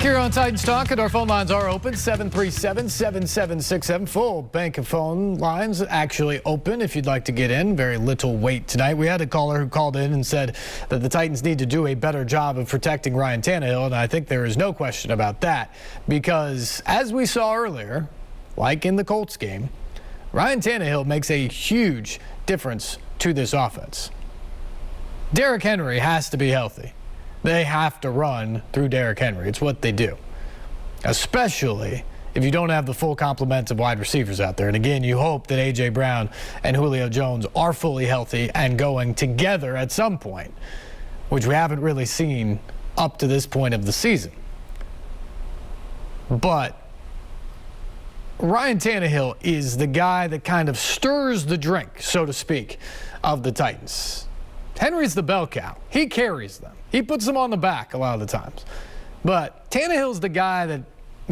Here on Titans Talk, and our phone lines are open, 737-7767. Full bank of phone lines actually open if you'd like to get in. Very little wait tonight. We had a caller who called in and said that the Titans need to do a better job of protecting Ryan Tannehill, and I think there is no question about that because, as we saw earlier, like in the Colts game, Ryan Tannehill makes a huge difference to this offense. Derrick Henry has to be healthy. They have to run through Derrick Henry. It's what they do, especially if you don't have the full complement of wide receivers out there. And again, you hope that A.J. Brown and Julio Jones are fully healthy and going together at some point, which we haven't really seen up to this point of the season. But Ryan Tannehill is the guy that kind of stirs the drink, so to speak, of the Titans. Henry's the bell cow. He carries them. He puts them on the back a lot of the times. But Tannehill's the guy that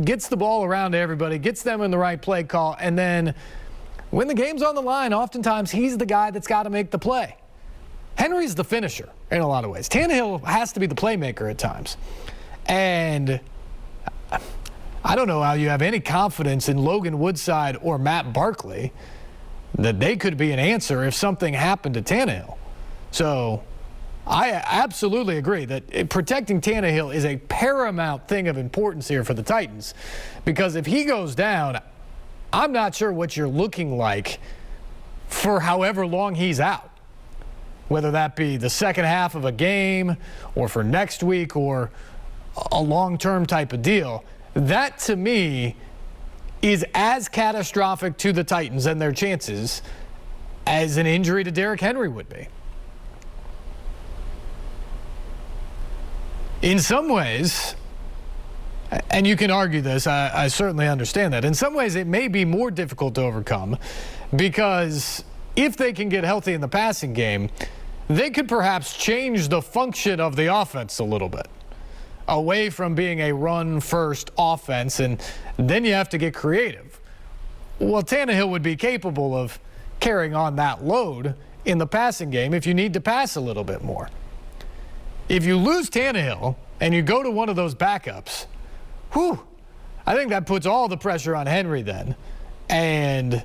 gets the ball around to everybody, gets them in the right play call, and then when the game's on the line, oftentimes he's the guy that's got to make the play. Henry's the finisher in a lot of ways. Tannehill has to be the playmaker at times. And I don't know how you have any confidence in Logan Woodside or Matt Barkley that they could be an answer if something happened to Tannehill. So I absolutely agree that protecting Tannehill is a paramount thing of importance here for the Titans, because if he goes down, I'm not sure what you're looking like for however long he's out, whether that be the second half of a game or for next week or a long-term type of deal. That, to me, is as catastrophic to the Titans and their chances as an injury to Derrick Henry would be. In some ways, and you can argue this, I certainly understand that. In some ways, it may be more difficult to overcome because if they can get healthy in the passing game, they could perhaps change the function of the offense a little bit, away from being a run-first offense, and then you have to get creative. Well, Tannehill would be capable of carrying on that load in the passing game if you need to pass a little bit more. If you lose Tannehill and you go to one of those backups, I think that puts all the pressure on Henry then. And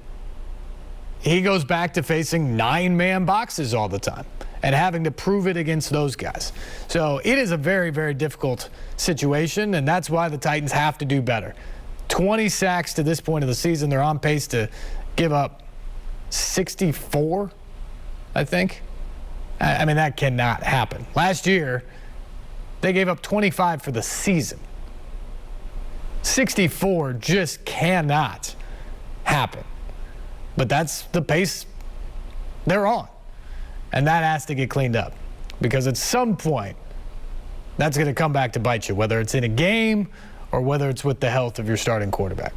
he goes back to facing 9-man boxes all the time and having to prove it against those guys. So it is a very, very difficult situation, and that's why the Titans have to do better. 20 sacks to this point of the season. They're on pace to give up 64, I think. I mean, that cannot happen. Last year, they gave up 25 for the season. 64 just cannot happen. But that's the pace they're on. And that has to get cleaned up. Because at some point, that's going to come back to bite you, whether it's in a game or whether it's with the health of your starting quarterback.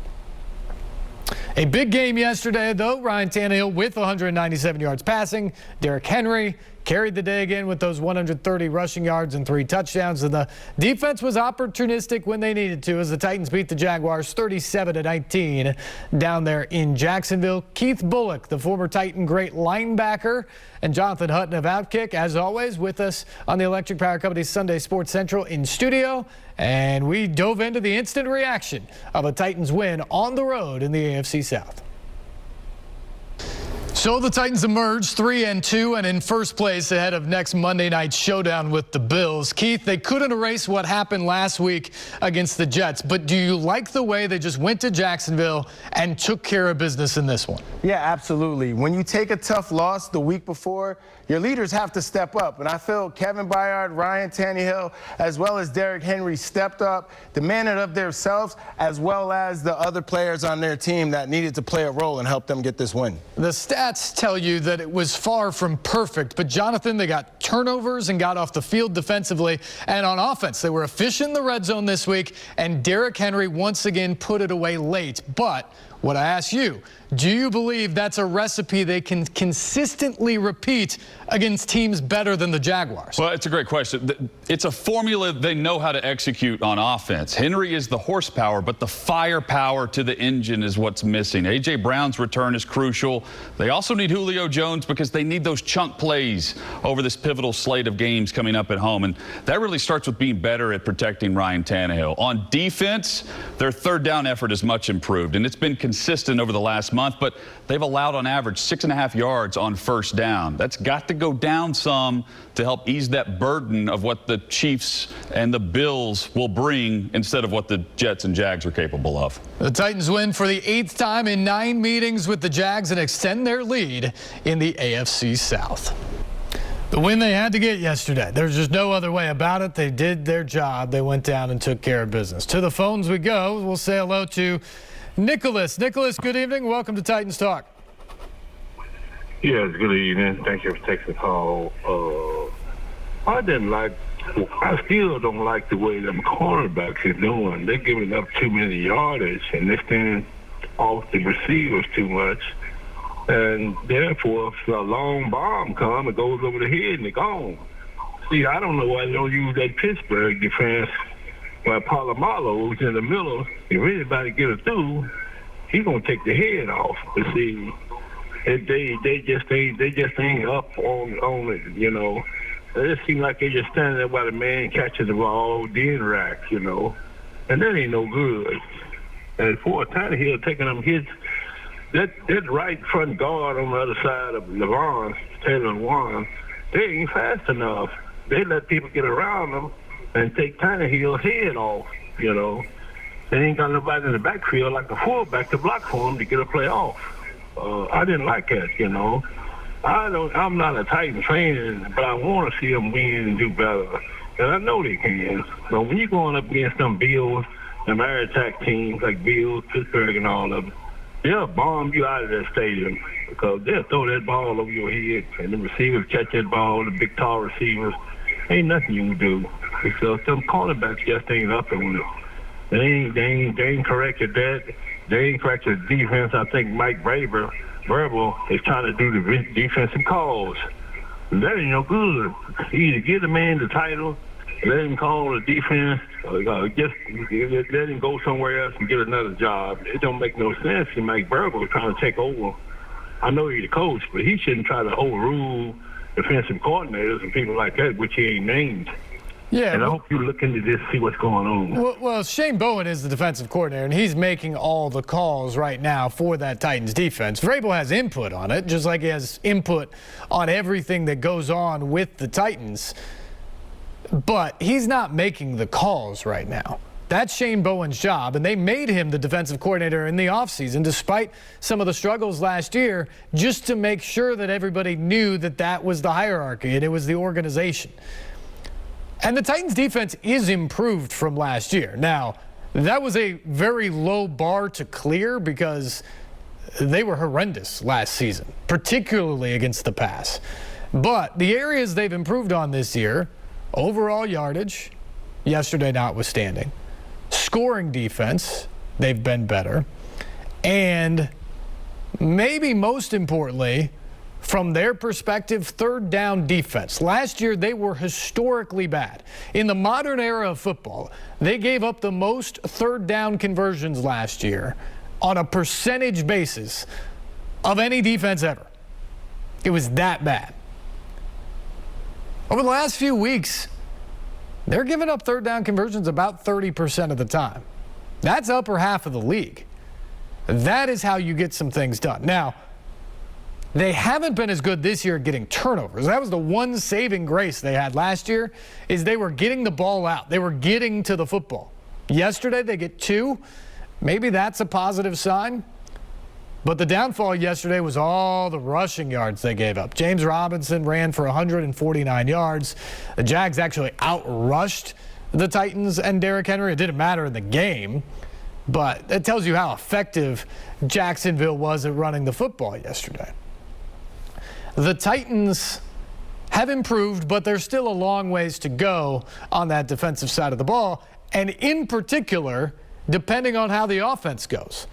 A big game yesterday, though. Ryan Tannehill with 197 yards passing. Derrick Henry carried the day again with those 130 rushing yards and 3 touchdowns. And the defense was opportunistic when they needed to as the Titans beat the Jaguars 37-19 down there in Jacksonville. Keith Bullock, the former Titan great linebacker, and Jonathan Hutton of Outkick, as always, with us on the Electric Power Company Sunday Sports Central in studio. And we dove into the instant reaction of a Titans win on the road in the AFC South. So the Titans emerged 3-2 and in first place ahead of next Monday night's showdown with the Bills. Keith, they couldn't erase what happened last week against the Jets, but do you like the way they just went to Jacksonville and took care of business in this one? Yeah, absolutely. When you take a tough loss the week before, your leaders have to step up. And I feel Kevin Byard, Ryan Tannehill, as well as Derrick Henry stepped up, demanded of themselves, as well as the other players on their team that needed to play a role and help them get this win. The stats tell you that it was far from perfect, but Jonathan, they got turnovers and got off the field defensively, and on offense, they were efficient in the red zone this week, and Derrick Henry once again put it away late. But what I ask you, do you believe that's a recipe they can consistently repeat against teams better than the Jaguars? Well, it's a great question. It's a formula they know how to execute on offense. Henry is the horsepower, but the firepower to the engine is what's missing. A.J. Brown's return is crucial. They also need Julio Jones because they need those chunk plays over this pivotal slate of games coming up at home. And that really starts with being better at protecting Ryan Tannehill. On defense, their third down effort is much improved, and it's been consistent over the last month, but they've allowed on average 6.5 yards on first down. That's got to go down some to help ease that burden of what the Chiefs and the Bills will bring instead of what the Jets and Jags are capable of. The Titans win for the 8th time in 9 meetings with the Jags and extend their lead in the AFC South. The win they had to get yesterday. There's just no other way about it. They did their job. They went down and took care of business. To the phones we go. We'll say hello to Nicholas. Nicholas, good evening. Welcome to Titans Talk. Yes, good evening. Thank you for taking the call. I still don't like the way them cornerbacks are doing. They're giving up too many yardage, and they're staying off the receivers too much. And therefore, if a long bomb comes, it goes over the head and they're gone. See, I don't know why they don't use that Pittsburgh defense where Palomalo was in the middle. If anybody get it through, he's gonna take the head off. But see, they just ain't up on it, you know. It just seems like they just standing there while the man catches the ball, then racks, you know. And that ain't no good. And for Tannehill taking them hits, that right front guard on the other side of Taylor Lewan, they ain't fast enough. They let people get around them and take Tannehill's head off, you know. They ain't got nobody in the backfield like a fullback to block for him to get a play off. I didn't like that, you know. I'm not a Titan fan, but I want to see them win and do better. And I know they can. But when you're going up against them Bills, them air attack teams like Bills, Pittsburgh, and all of them, they'll bomb you out of that stadium because they'll throw that ball over your head, and the receivers catch that ball, the big, tall receivers. Ain't nothing you can do because them cornerbacks just ain't up on it. They ain't corrected that. They ain't corrected the defense. I think Mike Verbal is trying to do the defensive calls. And that ain't no good. Either give the man the title, let him call the defense, or just let him go somewhere else and get another job. It don't make no sense. And Mike Verbal trying to take over. I know he's the coach, but he shouldn't try to overrule defensive coordinators and people like that, which he ain't named. Yeah, and I hope you look into this, see what's going on. Well, Shane Bowen is the defensive coordinator, and he's making all the calls right now for that Titans defense. Vrabel has input on it, just like he has input on everything that goes on with the Titans. But he's not making the calls right now. That's Shane Bowen's job, and they made him the defensive coordinator in the offseason, despite some of the struggles last year, just to make sure that everybody knew that that was the hierarchy and it was the organization. And the Titans defense is improved from last year. Now, that was a very low bar to clear because they were horrendous last season, particularly against the pass. But the areas they've improved on this year, overall yardage, yesterday notwithstanding, scoring defense, they've been better, and maybe most importantly, from their perspective, third down defense. Last year, they were historically bad. In the modern era of football, they gave up the most third down conversions last year on a percentage basis of any defense ever. It was that bad. Over the last few weeks, they're giving up third down conversions about 30% of the time. That's upper half of the league. That is how you get some things done. Now, they haven't been as good this year at getting turnovers. That was the one saving grace they had last year, is they were getting the ball out. They were getting to the football. Yesterday, they get 2. Maybe that's a positive sign. But the downfall yesterday was all the rushing yards they gave up. James Robinson ran for 149 yards. The Jags actually outrushed the Titans and Derrick Henry. It didn't matter in the game, but it tells you how effective Jacksonville was at running the football yesterday. The Titans have improved, but there's still a long ways to go on that defensive side of the ball, and in particular, depending on how the offense goes.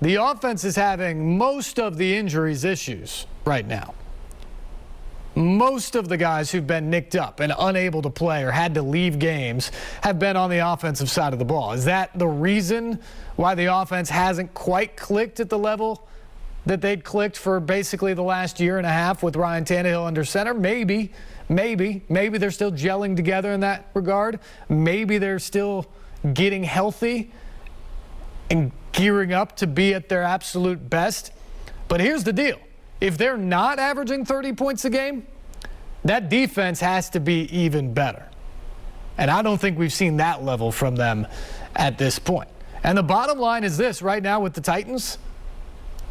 the offense is having most of the injuries issues right now. Most of the guys who've been nicked up and unable to play or had to leave games have been on the offensive side of the ball. Is that the reason why the offense hasn't quite clicked at the level that they'd clicked for basically the last year and a half with Ryan Tannehill under center? Maybe they're still gelling together in that regard. Maybe they're still getting healthy and gearing up to be at their absolute best. But here's the deal. If they're not averaging 30 points a game, that defense has to be even better. And I don't think we've seen that level from them at this point. And the bottom line is this right now with the Titans.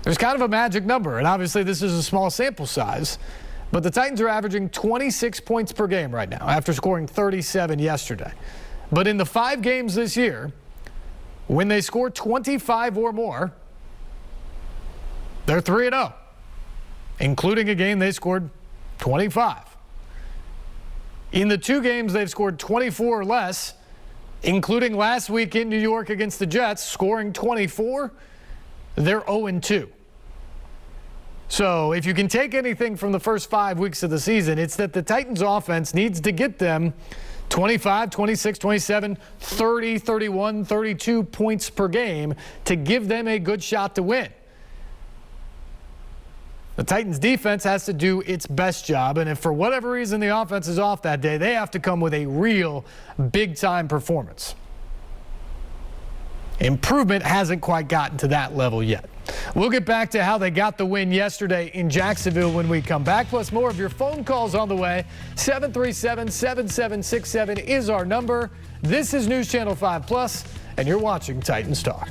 There's kind of a magic number, and obviously this is a small sample size, but the Titans are averaging 26 points per game right now after scoring 37 yesterday. But in the 5 games this year, when they score 25 or more, they're 3-0. Including a game they scored 25. In the 2 games they've scored 24 or less, including last week in New York against the Jets, scoring 24, they're 0-2. So if you can take anything from the first 5 weeks of the season, it's that the Titans offense needs to get them 25, 26, 27, 30, 31, 32 points per game to give them a good shot to win. The Titans defense has to do its best job, and if for whatever reason the offense is off that day, they have to come with a real big-time performance. Improvement hasn't quite gotten to that level yet. We'll get back to how they got the win yesterday in Jacksonville when we come back, plus more of your phone calls on the way. 737-7767 is our number. This is News Channel 5 Plus, and you're watching Titans Talk.